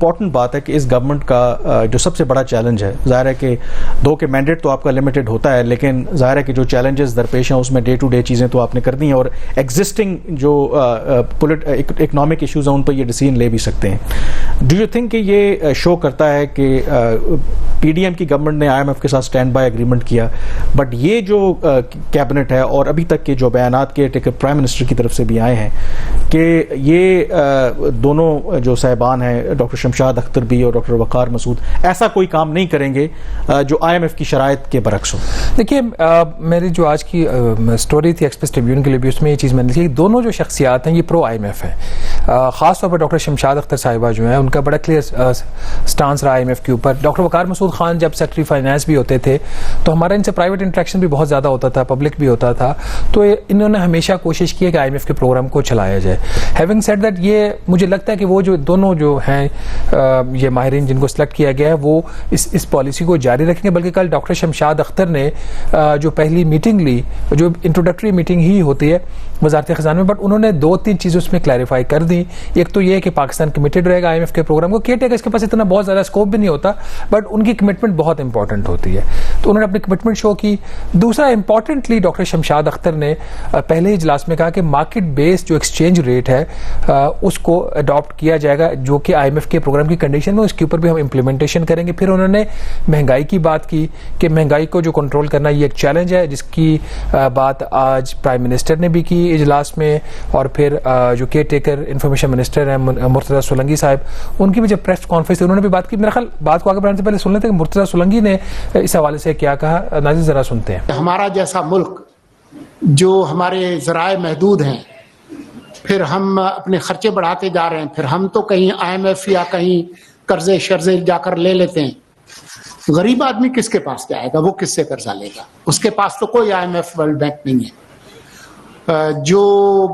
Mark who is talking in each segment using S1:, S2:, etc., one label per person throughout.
S1: Important بات ہے کہ اس گورنمنٹ کا جو سب سے بڑا چیلنج ہے، ظاہر ہے کہ دو کہ مینڈیٹ تو آپ کا لمیٹڈ ہوتا ہے، لیکن ظاہر ہے کہ جو چیلنجز درپیش ہیں اس میں ڈے ٹو ڈے چیزیں تو آپ نے کر دی ہیں، اور ایگزسٹنگ جو اکنامک ایشوز ہیں ان پر یہ ڈیسیژن لے بھی سکتے ہیں. ڈو یو تھنک کہ یہ شو کرتا ہے کہ پی ڈی ایم کی گورنمنٹ نے آئی ایم ایف کے ساتھ اسٹینڈ بائی اگریمنٹ کیا، بٹ یہ جو کیبنٹ ہے اور ابھی تک کے جو بیانات کے پرائم منسٹر کی طرف سے بھی آئے ہیں کہ یہ دونوں جو صاحبان ہیں ڈاکٹر شمشاد اختر بھی اور ڈاکٹر وقار مسعود ایسا کوئی کام نہیں کریں گے جو آئی ایم ایف کی شرائط کے برعکس ہو.
S2: دیکھیے میری جو آج کی سٹوری تھی ایکسپریس ٹریبیون کے لیے بھی، اس میں یہ چیز میں نے لکھی کہ دونوں جو شخصیات ہیں یہ پرو آئی ایم ایف ہیں. خاص طور پر ڈاکٹر شمشاد اختر صاحبہ جو ہیں ان کا بڑا کلیئر سٹانس رہا آئی ایم ایف کے اوپر. ڈاکٹر وقار مسعود خان جب سیکرٹری فائنانس بھی ہوتے تھے تو ہمارا ان سے پرائیویٹ انٹریکشن بھی بہت زیادہ ہوتا تھا، پبلک بھی ہوتا تھا، تو انہوں نے ہمیشہ کوشش کی ہے کہ آئی ایم ایف کے پروگرام کو چلایا جائے. ہیونگ سیڈ دیٹ یہ مجھے لگتا ہے کہ وہ جو دونوں جو ہیں یہ ماہرین جن کو سلیکٹ کیا گیا ہے وہ اس پالیسی کو جاری رکھیں گے. بلکہ کل ڈاکٹر شمشاد اختر نے جو پہلی میٹنگ لی، جو انٹروڈکٹری میٹنگ ہی ہوتی ہے وزارت خزانہ میں، بٹ انہوں نے 2-3 چیزیں اس میں کلیریفائی کر دی. ایک تو یہ کہ پاکستان کمیٹڈ رہے گا آئی ایم ایف کے پروگرام کو. کیئر ٹیکرز کے پاس اتنا بہت زیادہ اسکوپ بھی نہیں ہوتا، بٹ ان کی کمٹمنٹ بہت امپورٹنٹ ہوتی ہے، تو انہوں نے اپنی کمٹمنٹ شو کی. دوسرا امپورٹنٹلی ڈاکٹر شمشاد اختر نے پہلے ہی اجلاس میں کہا کہ مارکیٹ بیس جو ایکسچینج ریٹ ہے اس کو اڈاپٹ کیا جائے گا جو کہ آئی ایم ایف کے پروگرام کی کنڈیشن میں، اس کے اوپر بھی ہم امپلیمنٹیشن کریں گے. پھر انہوں نے مہنگائی کی بات کی کہ مہنگائی کو جو کنٹرول کرنا یہ ایک چیلنج ہے، جس کی بات آج پرائم منسٹر نے بھی کی اجلاس میں. اور پھر جو کیئر ٹیکر انفارمیشن منسٹر ہیں مرتضیٰ سولنگی صاحب، ان کی بھی جب پریس کانفرنس تھی انہوں نے بھی بات کی. میرا خیال بات کو آگے بڑھانے سے پہلے سن لیتے ہیں کہ مرتضیٰ سولنگی نے اس حوالے سے کیا کہا. ناظرین ذرا سنتے ہیں.
S3: ہمارا جیسا ملک جو ہمارے ذرائع محدود ہیں، پھر ہم اپنے خرچے بڑھاتے جا رہے ہیں، پھر ہم تو کہیں آئی ایم ایف یا کہیں قرضے شرزے جا کر لے لیتے ہیں. غریب آدمی کس کے پاس جائے گا؟ وہ کس سے قرضہ لے گا؟ اس کے پاس تو کوئی I M F World Bank نہیں ہے. جو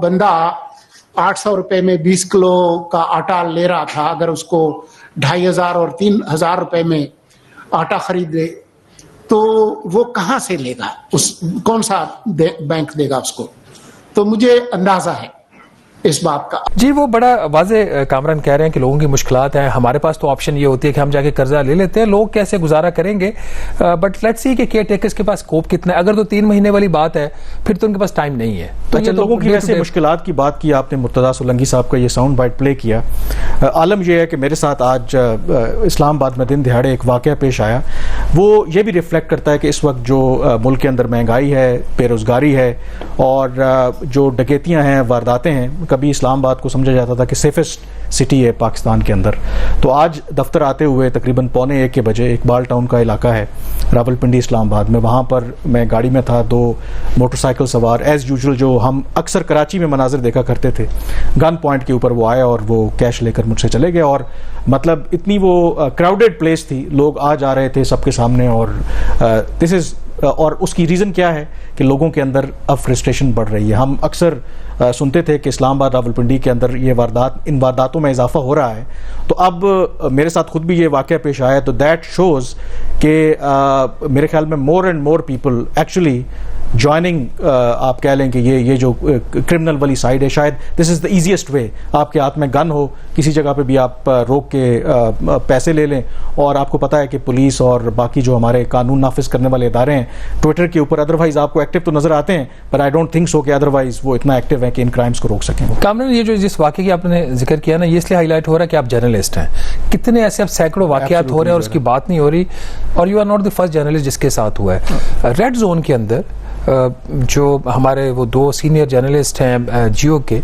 S3: بندہ 800 روپے میں 20 کلو کا آٹا لے رہا تھا، اگر اس کو 2500 اور 3000 روپے میں آٹا خریدے تو وہ کہاں سے لے گا؟ کون سا بینک دے گا اس کو؟ تو مجھے اندازہ ہے اس بات کا.
S2: جی وہ بڑا واضح کامران کہہ رہے ہیں کہ لوگوں کی مشکلات ہیں، ہمارے پاس تو آپشن یہ ہوتی ہے کہ ہم جا کے قرضہ لے لیتے ہیں، لوگ کیسے گزارا کریں گے. بٹ لیٹس سی کہ کیئر ٹیکرز کے پاس اسکوپ کتنا ہے. اگر تو 3 مہینے والی بات ہے پھر تو ان کے پاس ٹائم نہیں ہے.
S1: تو لوگوں کی ویسے مشکلات کی بات کی آپ نے، مرتضیٰ سولنگی صاحب کا یہ ساؤنڈ بائٹ پلے کیا. عالم یہ ہے کہ میرے ساتھ آج اسلام آباد میں دن دہاڑے ایک واقعہ پیش آیا، وہ یہ بھی ریفلیکٹ کرتا ہے کہ اس وقت جو ملک کے اندر مہنگائی ہے، بے روزگاری ہے، اور جو ڈکیتیاں ہیں، وارداتیں ہیں. کبھی اسلام آباد کو سمجھا جاتا تھا کہ سیفسٹ سٹی ہے پاکستان کے اندر. تو آج دفتر آتے ہوئے تقریباً 12:45 بجے اقبال ٹاؤن کا علاقہ ہے راول پنڈی اسلام آباد میں، وہاں پر میں گاڑی میں تھا، 2 موٹر سائیکل سوار ایز یوزول جو ہم اکثر کراچی میں مناظر دیکھا کرتے تھے، گن پوائنٹ کے اوپر وہ آئے اور وہ کیش لے کر مجھ سے چلے گئے. اور مطلب اتنی وہ کراؤڈیڈ پلیس تھی، لوگ آ جا رہے تھے سب کے سامنے. اور اس کی ریزن کیا ہے کہ لوگوں کے اندر اب فرسٹریشن بڑھ رہی ہے. ہم اکثر سنتے تھے کہ اسلام آباد راولپنڈی کے اندر یہ ان وارداتوں میں اضافہ ہو رہا ہے، تو اب میرے ساتھ خود بھی یہ واقعہ پیش آیا. تو دیٹ شوز کہ میرے خیال میں more and more people actually joining, آپ کہہ لیں کہ یہ جو کرمنل والی سائڈ ہے، شاید دس از دا ایزیسٹ وے. آپ کے ہاتھ میں گن ہو، کسی جگہ پہ بھی آپ روک کے پیسے لے لیں، اور آپ کو پتہ ہے کہ پولیس اور باقی جو ہمارے قانون نافذ کرنے والے ادارے ہیں ٹویٹر کے اوپر ادروائز آپ کو ایکٹیو تو نظر آتے ہیں، پر آئی ڈونٹ تھنک سو کہ ادروائز وہ اتنا ایکٹیو ہیں کہ ان کرائمز کو روک سکیں.
S2: کامران یہ جو جس واقعے کی آپ نے ذکر کیا نا، یہ اس لیے ہائی لائٹ ہو رہا ہے کہ آپ جرنلسٹ ہیں. کتنے ایسے اب سینکڑوں واقعات ہو رہے ہیں اور اس کی بات نہیں ہو رہی، اور you are not the first journalist جس کے ساتھ ہوا ہے. ریڈ زون کے اندر جو ہمارے وہ 2 سینئر جرنلسٹ ہیں جیو کے،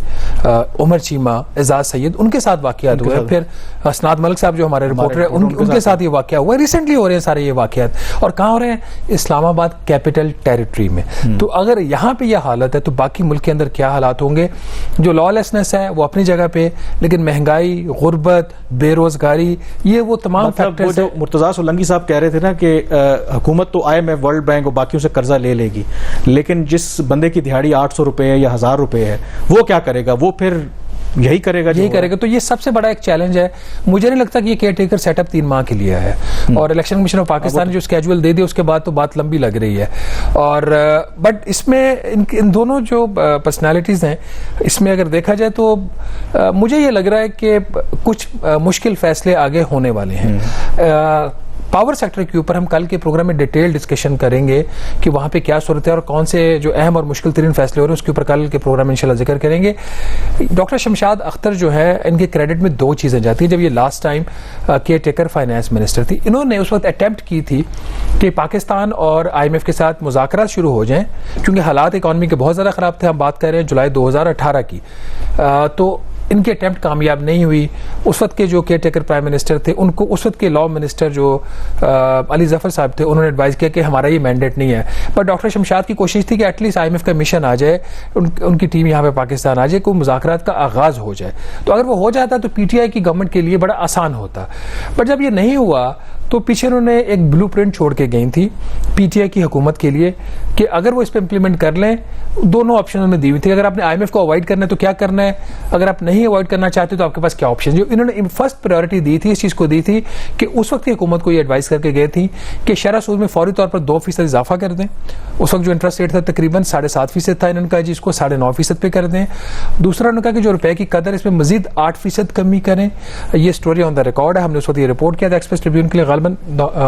S2: عمر چیمہ، اعزاز سید، ان کے ساتھ واقعات ہوئے. پھر اسناد ملک صاحب جو ہمارے رپورٹر ہیں ان کے ساتھ یہ واقعہ ہوا. ریسنٹلی ہو رہے ہیں سارے یہ واقعات، اور کہاں ہو رہے ہیں؟ اسلام آباد کیپٹل ٹیریٹری میں. تو اگر یہاں پہ یہ حالت ہے تو باقی ملک کے اندر کیا حالات ہوں گے؟ جو لا لیسنس ہے وہ اپنی جگہ پہ، لیکن مہنگائی، غربت، بے روزگاری، یہ وہ تمام فیکٹرز ہیں.
S1: مرتضیٰ سولنگی صاحب کہہ رہے تھے نا کہ حکومت تو I M F, World Bank اور باقیوں سے قرضہ لے لے گی، لیکن جس بندے کی دہاڑی 800 روپے ہے یا 1000 روپے ہے وہ کیا کرے گا؟ وہ پھر یہی کرے گا
S2: تو یہ سب سے بڑا ایک چیلنج ہے. مجھے نہیں لگتا کہ یہ کیئر ٹیکر سیٹ اپ 3 ماہ کے لیے ہے, اور الیکشن کمیشن آف پاکستان نے جو اسکیجول دے دیا اس کے بعد تو بات لمبی لگ رہی ہے. اور بٹ اس میں ان دونوں جو پرسنالٹیز ہیں, اس میں اگر دیکھا جائے تو مجھے یہ لگ رہا ہے کہ کچھ مشکل فیصلے آگے ہونے والے ہیں. پاور سیکٹر کے اوپر ہم کل کے پروگرام میں ڈیٹیل ڈسکشن کریں گے کہ وہاں پہ کیا صورت ہے اور کون سے جو اہم اور مشکل ترین فیصلے ہو رہے ہیں, اس کے اوپر کل کے پروگرام میں انشاءاللہ ذکر کریں گے. ڈاکٹر شمشاد اختر جو ہے, ان کے کریڈٹ میں 2 چیزیں جاتی ہیں. جب یہ last time care taker finance minister تھی, انہوں نے اس وقت اٹیمپٹ کی تھی کہ پاکستان اور IMF کے ساتھ مذاکرات شروع ہو جائیں, کیونکہ حالات اکانومی کے بہت زیادہ خراب تھے. ہم بات کر رہے ہیں جولائی 2018 کی. تو ان کی اٹیمپٹ کامیاب نہیں ہوئی. اس وقت کے جو کیئر ٹیکر پرائم منسٹر تھے, ان کو اس وقت کے لا منسٹر جو علی ظفر صاحب تھے, انہوں نے ایڈوائز کیا کہ ہمارا یہ مینڈیٹ نہیں ہے. پر ڈاکٹر شمشاد کی کوشش تھی کہ ایٹ لیسٹ IMF کا مشن آ جائے, ان کی ٹیم یہاں پہ پاکستان آ جائے, کوئی مذاکرات کا آغاز ہو جائے. تو اگر وہ ہو جاتا تو PTI کی گورنمنٹ کے لیے بڑا آسان ہوتا. پر جب یہ نہیں ہوا تو پیچھے انہوں نے ایک بلو پرنٹ چھوڑ کے گئی تھی PTI کی حکومت کے لیے کہ اگر وہ اس پہ امپلیمنٹ کر لیں, دونوں آپشن انہوں نے دی ہوئی تھی. اگر آپ نے IMF کو اوائڈ کرنا ہے تو کیا کرنا ہے, اگر آپ نہیں اوائڈ کرنا چاہتے تو آپ کے پاس کیا آپشن. جو انہوں نے فرسٹ پرائیورٹی دی تھی اس چیز کو دی تھی کہ اس وقت کی حکومت کو یہ ایڈوائز کر کے گئے تھی کہ شرح سود میں فوری طور پر 2% اضافہ کر دیں. اس وقت جو انٹرسٹ ریٹ تھا تقریباً 7.5% تھا, انہوں نے کہا جی اس کو 9.5% پہ کر دیں. دوسرا انہوں نے کہا کہ جو روپے کی قدر اس میں مزید 8% کمی کریں. یہ سٹوری آن دا ریکارڈ ہے, ہم نے اس وقت یہ رپورٹ کیا تھا ایکسپریس ٹریبیون کے لیے, غالباً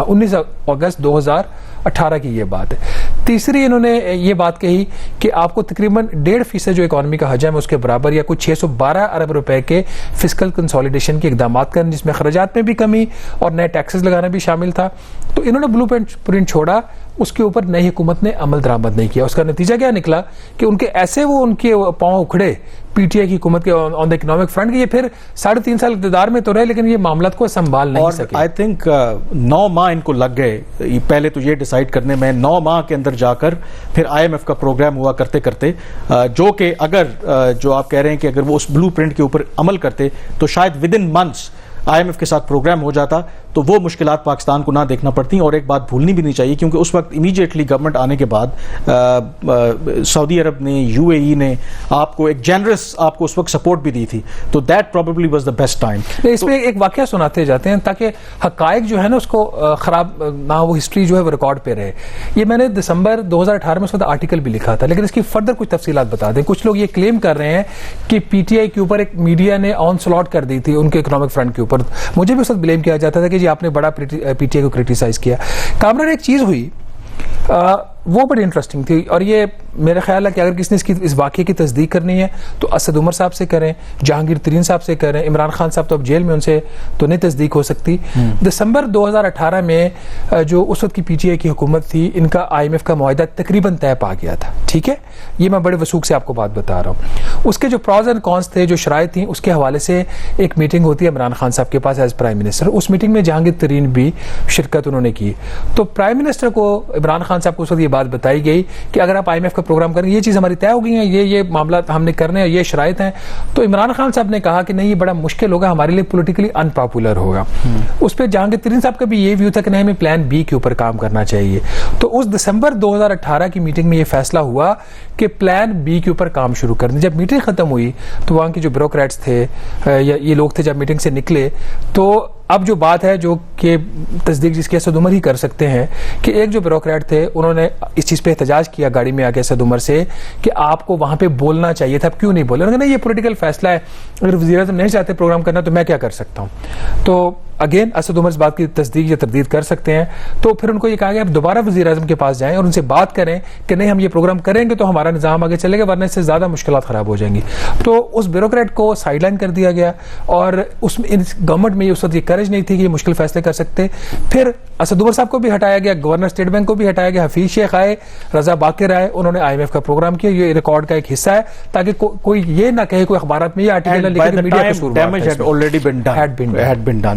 S2: 19 اگست 2018 کی یہ بات ہے. تیسری انہوں نے یہ بات کہی کہ آپ کو تقریباً 1.5% جو اکانومی کا حجم ہے اس کے برابر یا کچھ 612 ارب روپے کے فسکل کنسولیڈیشن کے اقدامات کرنے, جس میں اخراجات میں بھی کمی اور نئے ٹیکسز لگانا بھی شامل تھا. تو انہوں نے بلو پرنٹ چھوڑا, اس کے اوپر نئی حکومت نے عمل درآمد نہیں کیا. اس کا نتیجہ کیا نکلا کہ ان کے ایسے وہ ان کے پاؤں اکھڑے PTI کی حکومت کے آن دا اکنامک فرنٹ کے, یہ پھر 3.5 سال اقتدار میں تو رہے لیکن یہ معاملات کو سنبھال نہیں سکے.
S1: آئی تھنک 9 ماہ ان کو لگ گئے پہلے تو یہ ڈیسائیڈ کرنے میں, 9 ماہ کے اندر جا کر پھر IMF کا پروگرام ہوا کرتے کرتے, جو کہ اگر جو آپ کہہ رہے ہیں کہ اگر وہ اس بلو پرنٹ کے اوپر عمل کرتے تو شاید ودن منتھس IMF کے ساتھ پروگرام ہو جاتا تو وہ مشکلات پاکستان کو نہ دیکھنا پڑتی. اور ایک بات بھولنی بھی نہیں چاہیے کیونکہ اس وقت امیڈیٹلی گورنمنٹ آنے کے بعد سعودی عرب نے, UAE نے آپ کو ایک جنرس آپ کو اس وقت سپورٹ بھی دی تھی. تو that probably was the best time.
S2: اس میں ایک واقعہ سناتے جاتے ہیں تاکہ حقائق جو ہے نا اس کو خراب نہ, وہ ہسٹری جو ہے وہ ریکارڈ پہ رہے. یہ میں نے دسمبر 2018 میں اس وقت آرٹیکل بھی لکھا تھا, لیکن اس کی فردر کچھ تفصیلات بتا دیں. کچھ لوگ یہ کلیم کر رہے ہیں کہ PTI کے اوپر ایک میڈیا نے آن سلاٹ کر دی تھی ان کے اکنامک فرنٹ کے اوپر. مجھے بھی اس وقت بلیم کیا جاتا تھا کہ جی آپ نے بڑا PTI کو کرٹیسائز کیا. کامران ایک چیز ہوئی وہ بڑی انٹرسٹنگ تھی, اور یہ میرا خیال ہے کہ اگر کسی نے اس واقعے کی تصدیق کرنی ہے تو اسد عمر صاحب سے کریں, جہانگیر ترین صاحب سے کریں. عمران خان صاحب تو اب جیل میں, ان سے تو نہیں تصدیق ہو سکتی. دسمبر 2018 میں جو اس وقت کی PTI کی حکومت تھی, ان کا IMF کا معاہدہ تقریباً طے پا گیا تھا. ٹھیک ہے, یہ میں بڑے وثوق سے آپ کو بات بتا رہا ہوں. اس کے جو پروز اینڈ کونس تھے, جو شرائط تھیں, اس کے حوالے سے ایک میٹنگ ہوتی ہے عمران خان صاحب کے پاس ایز پرائم منسٹر. اس میٹنگ میں جہانگیر ترین بھی شرکت انہوں نے کی. تو پرائم منسٹر کو عمران خان صاحب کو اس وقت یہ بات بتائی گئی کہ اگر آپ IMF کا پروگرام کریں, یہ چیز ہماری طے ہو گئی ہیں, یہ معاملات ہم نے کرنے ہیں, یہ شرائط ہیں. تو عمران خان صاحب نے کہا کہ نہیں, یہ بڑا مشکل ہوگا, ہمارے لیے پولیٹیکلی ان پاپولر ہوگا. اس پہ جہانگیر ترین صاحب کا بھی یہ ویو تھا کہ نہیں, ہمیں پلان B کے اوپر کام کرنا چاہیے. تو اس دسمبر 2018 کی میٹنگ میں یہ فیصلہ ہوا کہ پلان B کے اوپر کام شروع کر دیں. جب میٹنگ ختم ہوئی تو وہاں کے جو بیوروکریٹس تھے یا یہ لوگ تھے, جب میٹنگ سے نکلے تو اب جو بات ہے جو کہ تصدیق جس کے اسد عمر ہی کر سکتے ہیں کہ ایک جو بیوروکریٹ تھے انہوں نے اس چیز پہ احتجاج کیا گاڑی میں آ کے اسد عمر سے کہ آپ کو وہاں پہ بولنا چاہیے تھا, کیوں نہیں بولے. انہوں نے کہا یہ پولیٹیکل فیصلہ ہے, اگر وزیر اعظم نہیں چاہتے پروگرام کرنا تو میں کیا کر سکتا ہوں. تو اگین اسد عمر اس بات کی تصدیق یا تردید کر سکتے ہیں. تو پھر ان کو یہ کہا گیا آپ دوبارہ وزیر اعظم کے پاس جائیں اور ان سے بات کریں کہ نہیں, ہم یہ پروگرام کریں گے تو ہمارا نظام آگے چلے گا, ورنہ اس سے زیادہ مشکلات خراب ہو جائیں گی. تو اس بیوروکریٹ کو سائڈ لائن کر دیا گیا, اور اس گورنمنٹ میں اس وقت یہ کریج نہیں تھی کہ یہ مشکل فیصلے کر سکتے. پھر اسد عمر صاحب کو بھی ہٹایا گیا, گورنر اسٹیٹ بینک کو بھی ہٹایا گیا, حفیظ شیخ آئے, رضا باقر آئے, انہوں نے IMF کا پروگرام کیا. یہ ریکارڈ کا ایک حصہ ہے تاکہ کوئی یہ نہ کہے, کوئی اخبارات میں یہ آرٹیکل نہ لکھے کہ میڈیا قصوروار تھا.